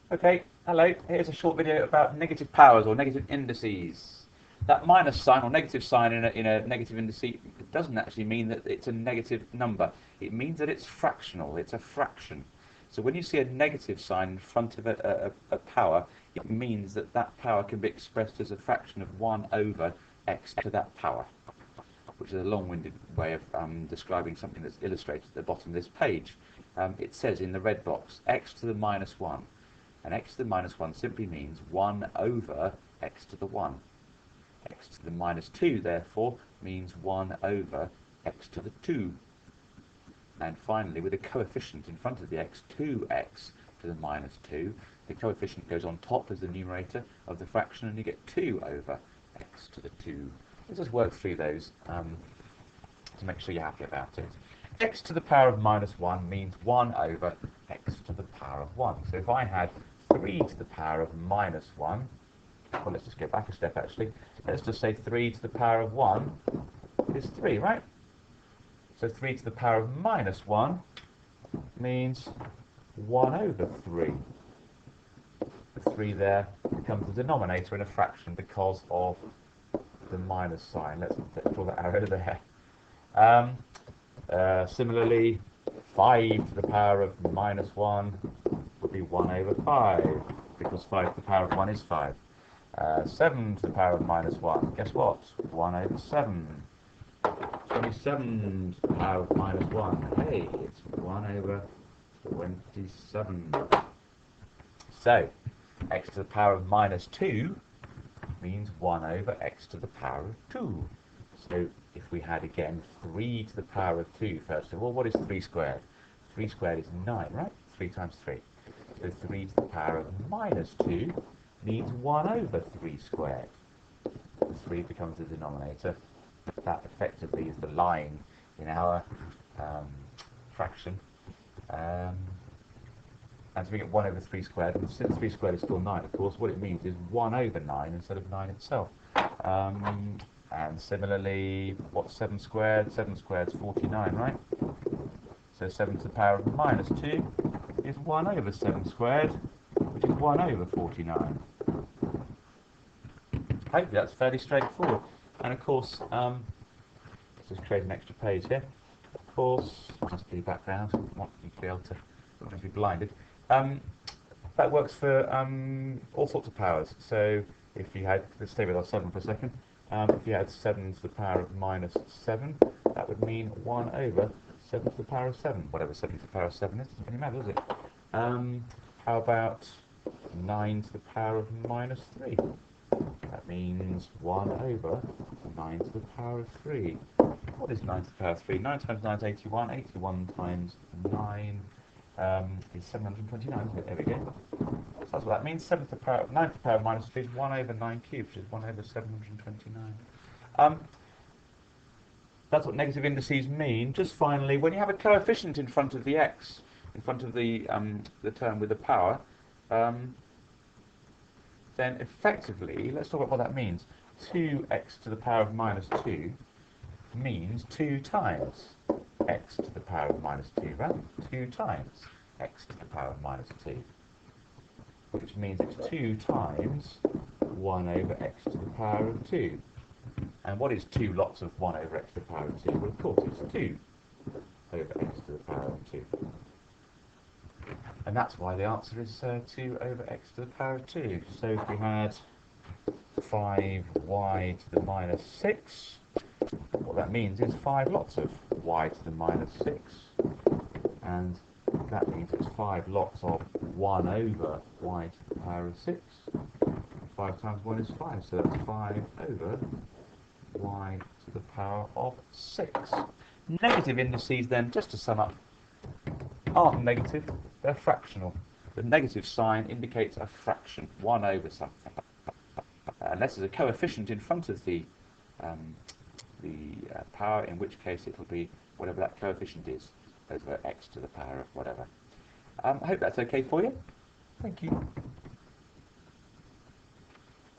Okay, hello, here's a short video about negative powers or negative indices. That minus sign or negative sign in a negative index doesn't actually mean that it's a negative number. It means that it's fractional, it's a fraction. So when you see a negative sign in front of a power, it means that that power can be expressed as a fraction of 1 over x to that power, which is a long-winded way of describing something that's illustrated at the bottom of this page. It says in the red box, x to the minus 1. And x to the minus 1 simply means 1 over x to the 1. X to the minus 2, therefore, means 1 over x to the 2. And finally, with a coefficient in front of the x, 2x to the minus 2, the coefficient goes on top as the numerator of the fraction, and you get 2 over x to the 2. Let's just work through those to make sure you're happy about it. X to the power of minus 1 means 1 over x to the power of 1. So if I had 3 to the power of minus 1, well, let's just go back a step actually. Let's just say 3 to the power of 1 is 3, right? So 3 to the power of minus 1 means 1 over 3. The 3 there becomes the denominator in a fraction because of the minus sign. Let's draw that arrow there. Similarly, 5 to the power of minus 1 would be 1 over 5, because 5 to the power of 1 is 5. 7 to the power of minus 1, guess what? 1 over 7. 27 to the power of minus 1, hey, it's 1 over 27. So, x to the power of minus 2 means 1 over x to the power of 2. So, if we had again 3 to the power of 2, first of all, what is 3 squared? 3 squared is 9, right? 3 times 3. So 3 to the power of minus 2 means 1 over 3 squared. The 3 becomes the denominator. That effectively is the line in our fraction. And so we get 1 over 3 squared, and since 3 squared is still 9, of course, what it means is 1 over 9 instead of 9 itself. And similarly, what's 7 squared? 7 squared is 49, right? So 7 to the power of minus 2 is 1 over 7 squared, which is 1 over 49. Hopefully that's fairly straightforward. And of course, let's just create an extra page here. Of course, must be background, want you to be able to, don't want to be blinded. That works for all sorts of powers. So if you had, let's stay with our 7 for a second. If you had 7 to the power of minus 7, that would mean 1 over 7 to the power of 7. Whatever 7 to the power of 7 is, doesn't really matter, does it? How about 9 to the power of minus 3? That means 1 over 9 to the power of 3. What is 9 to the power of 3? 9 times 9 is 81. 81 times 9 is 729, isn't it? There we go. So that's what that means. 9 to the power of minus 3 is 1 over 9 cubed, which is 1 over 729. That's what negative indices mean. Just finally, when you have a coefficient in front of the x, in front of the term with the power, then effectively, let's talk about what that means. 2x to the power of minus 2 means 2 times x to the power of minus 2, right? 2 times x to the power of minus 2, which means it's 2 times 1 over x to the power of 2. And what is 2 lots of 1 over x to the power of 2? Well, of course, it's 2 over x to the power of 2. And that's why the answer is 2 over x to the power of 2. So if we had 5y to the minus 6, what that means is 5 lots of y to the minus 6. And that means it's 5 lots of 1 over y to the power of 6. 5 times 1 is 5, so that's 5 over y to the power of 6. Negative indices then, just to sum up, aren't negative, they're fractional. The negative sign indicates a fraction, 1 over something. Unless there's a coefficient in front of the power, in which case it will be whatever that coefficient is, over x to the power of whatever. I hope that's okay for you. Thank you.